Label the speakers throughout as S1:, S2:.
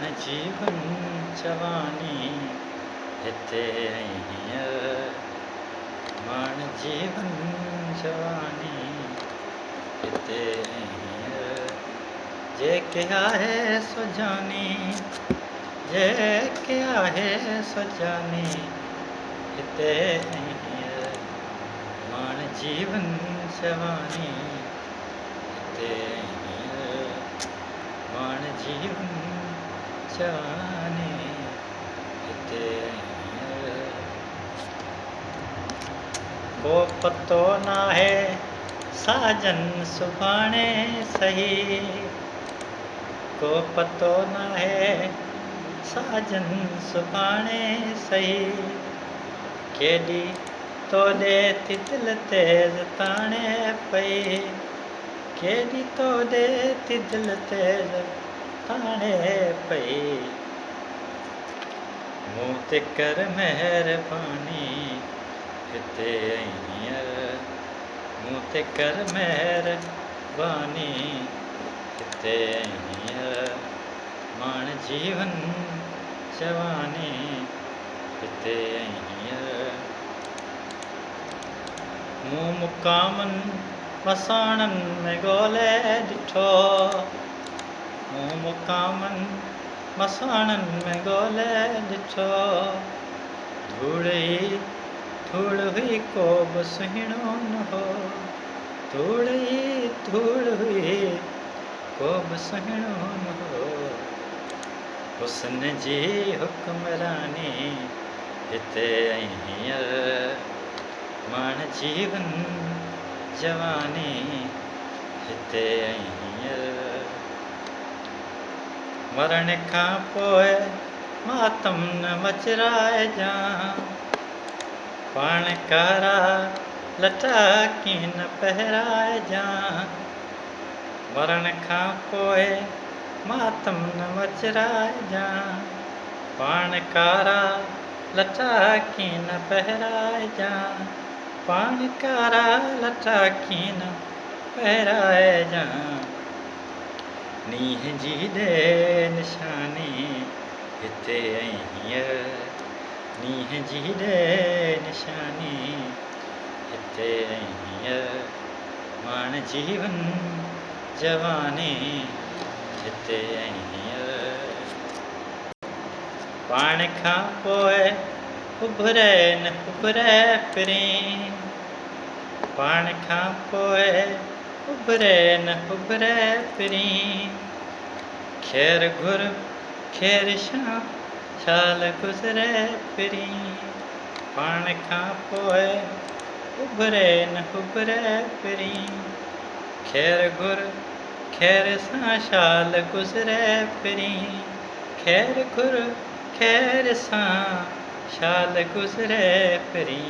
S1: माण जीवन जवानी हिते हींअर माण जीवन जवानी हिते हींअर जेके आहे सो जानी जेके आहे सो जानी हिते हींअर माण जीवन जवानी हिते हींअर माण जीवन जवानी हिते हींअर को पतो नाहे साजन सुभाणे सही को पतो नाहे साजन सुभाणे सही केॾी तोॾे थी दिलि तेज़ ताणे पई केॾी तोॾे थी दिलि तेज़ ताणे पई मूं ते कर महिरबानी हिते हींअर मूं ते कर महिरबानी हिते हींअर माण जीवन जवानी हिते हींअर मूं मुक़ामनि वसाणनि में ॻोल्हे ॾिठो मूं मुक़ामनि वसाणनि में ॻोल्हे ॾिठो धूड़ ई धूड़ हुई को बि सुहिणो न हो धूड़ ई धूड़ हुई को बि सुहिणो न हो हुस्न जी हुक्मरानी हिते हींअर माण जीवन जवानी हिते हींअर मरण खां पोइ मातम न मचराइजां पाण कारा लटा कीअं न पहिराइजां मरण खां पोइ मातम न मचराइजां पाण कारा लटा कीअं न पहिराइजां पाण कारा लटा कीअं न पहिराइजां नींहं जी ॾे निशानी हिते हींअर नींहं जी ॾे निशानी हिते हींअर माण जीवन जवानी हिते हींअर पाण खां पोइ उभरे न उभरे फिरी पाण खां पोइ उभरे न उभरे फिरी खेर घुर खेर शाल गुज़रे फिरी पाण खां पोइ उभरे न उभरे फिरी खेर घुर खेर सां शाल गुज़रे फिरी खेर घुर खेर सां शाल गुज़रे फिरी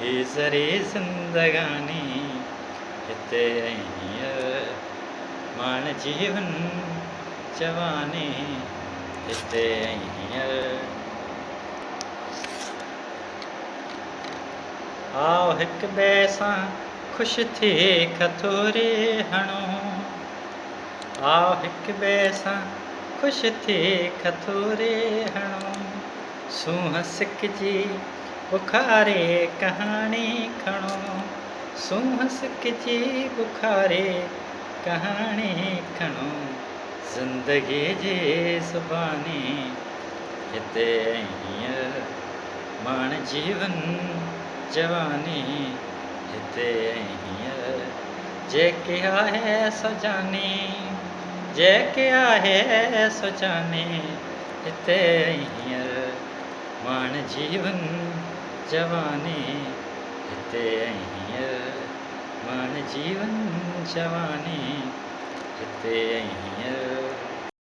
S1: ही ज़री ज़िंदगानी हिते हींअर माण जीवन जवानी हिते हींअर आओ हिक ॿिए सां ख़ुशि थी खथोरी हणो आओ हिक ॿिए सां ख़ुशि थी खथोरी हणो सूंहं सिकजी बुखारे कहाणी खणो सूंहं सिकजी बुखारे कहाणी खणो ज़िंदगी जी ज़ुबानी हिते हींअर माण जीवन जवानी हिते हींअर जेके आहे सो जानी जेके आहे सो जानी हिते हींअर माण जीवन जवानी हिते हींअर माण जीवन जवानी हिते हींअर